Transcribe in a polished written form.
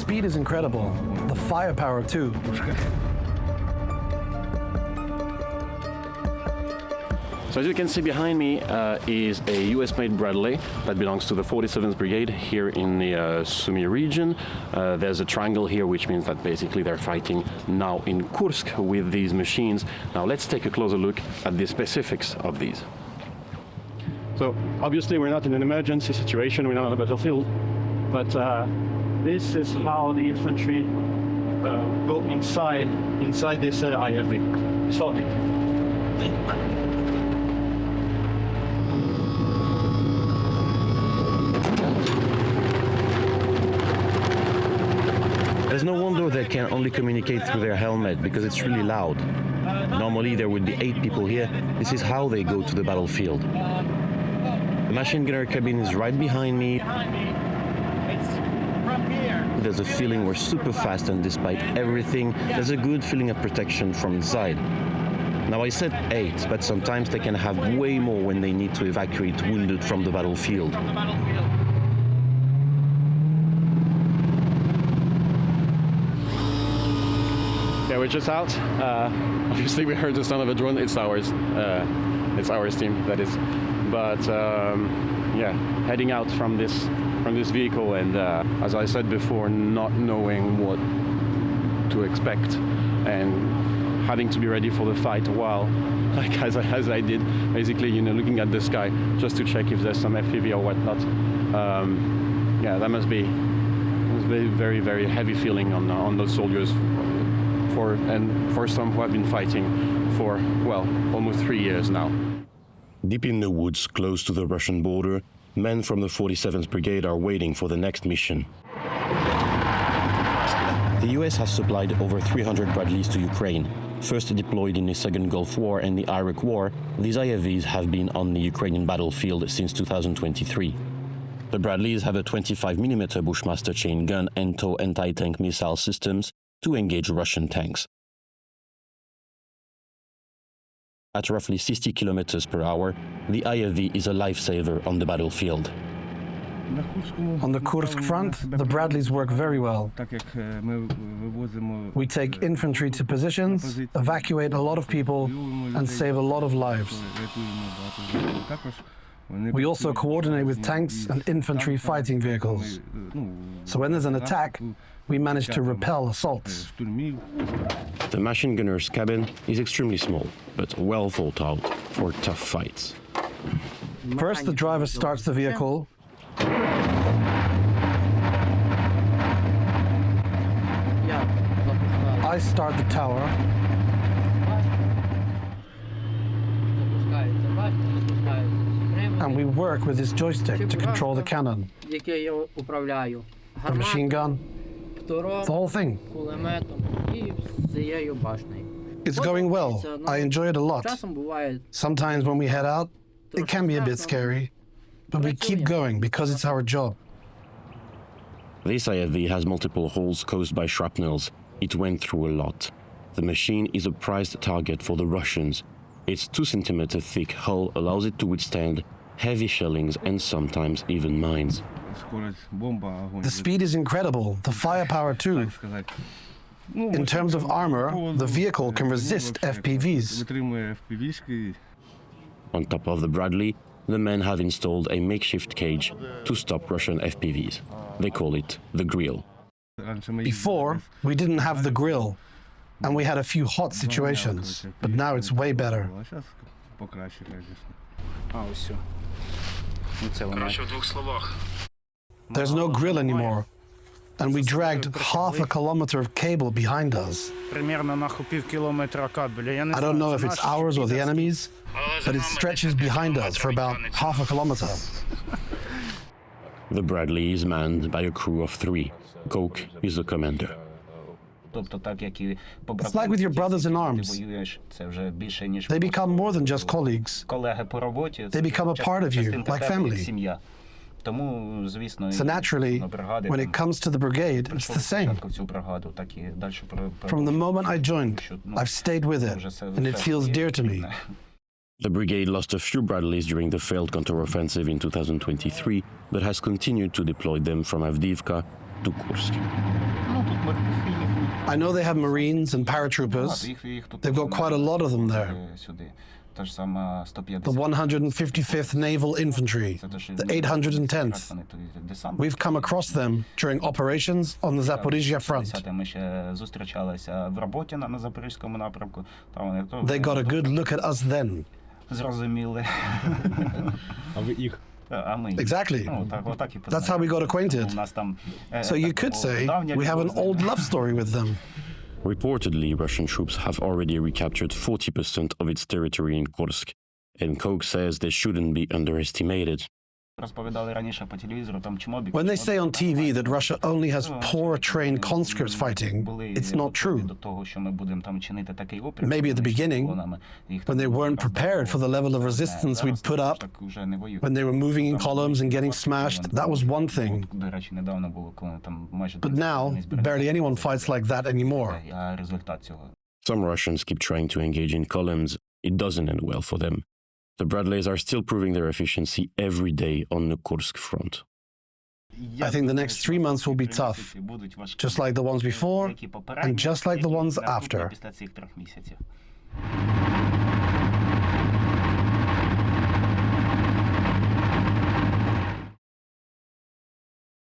speed is incredible, the firepower too. So as you can see behind me is a US-made Bradley that belongs to the 47th Brigade here in the Sumy region. There's a triangle here, which means that basically they're fighting now in Kursk with these machines. Now let's take a closer look at the specifics of these. So obviously we're not in an emergency situation, we're not on a battlefield, but this is how the infantry go inside this IFV. So, there's no wonder they can only communicate through their helmet, because it's really loud. Normally there would be 8 people here. This is how they go to the battlefield. The machine gunner cabin is right behind me. There's a feeling we're super fast, and despite everything, there's a good feeling of protection from inside. Now I said 8, but sometimes they can have way more when they need to evacuate wounded from the battlefield. Yeah, we're just out. Obviously, we heard the sound of a drone. It's ours. It's our team, that is. But yeah, heading out from this vehicle, and as I said before, not knowing what to expect, and having to be ready for the fight while, like as I did, basically, you know, looking at the sky just to check if there's some FPV or whatnot. Yeah, that must be very, very heavy feeling on those soldiers. For some who have been fighting for, well, almost 3 years now. Deep in the woods close to the Russian border, men from the 47th Brigade are waiting for the next mission. The US has supplied over 300 Bradleys to Ukraine. First deployed in the Second Gulf War and the Iraq War, these IFVs have been on the Ukrainian battlefield since 2023. The Bradleys have a 25mm Bushmaster chain gun and TOW anti-tank missile systems to engage Russian tanks. At roughly 60 km per hour, the IFV is a lifesaver on the battlefield. On the Kursk front, the Bradleys work very well. We take infantry to positions, evacuate a lot of people, and save a lot of lives. We also coordinate with tanks and infantry fighting vehicles. So when there's an attack, we manage to repel assaults. The machine gunner's cabin is extremely small, but well thought out for tough fights. First, the driver starts the vehicle. I start the tower. And we work with this joystick to control the cannon, the machine gun, the whole thing. It's going well. I enjoy it a lot. Sometimes when we head out, it can be a bit scary, but we keep going because it's our job. This IFV has multiple holes caused by shrapnels. It went through a lot. The machine is a prized target for the Russians. Its 2-centimeter thick hull allows it to withstand heavy shellings and sometimes even mines. The speed is incredible, the firepower too. In terms of armor, the vehicle can resist FPVs. On top of the Bradley, the men have installed a makeshift cage to stop Russian FPVs. They call it the grill. Before, we didn't have the grill, and we had a few hot situations, but now it's way better. There's no grill anymore, and we dragged half a kilometer of cable behind us. I don't know if it's ours or the enemy's, but it stretches behind us for about half a kilometer. The Bradley is manned by a crew of 3. Coke is the commander. It's like with your brothers in arms. They become more than just colleagues. They become a part of you, like family. So naturally, when it comes to the brigade, it's the same. From the moment I joined, I've stayed with it, and it feels dear to me. The brigade lost a few Bradleys during the failed counteroffensive in 2023, but has continued to deploy them from Avdiivka to Kursk. I know they have Marines and paratroopers. They've got quite a lot of them there. The 155th Naval Infantry, the 810th. We've come across them during operations on the Zaporizhzhia front. They got a good look at us then. Exactly. That's how we got acquainted. So you could say we have an old love story with them. Reportedly, Russian troops have already recaptured 40% of its territory in Kursk, and Koch says they shouldn't be underestimated. When they say on TV that Russia only has poor trained conscripts fighting, it's not true. Maybe at the beginning, when they weren't prepared for the level of resistance we'd put up, when they were moving in columns and getting smashed, that was one thing. But now, barely anyone fights like that anymore. Some Russians keep trying to engage in columns. It doesn't end well for them. The Bradleys are still proving their efficiency every day on the Kursk front. I think the next 3 months will be tough, just like the ones before and just like the ones after.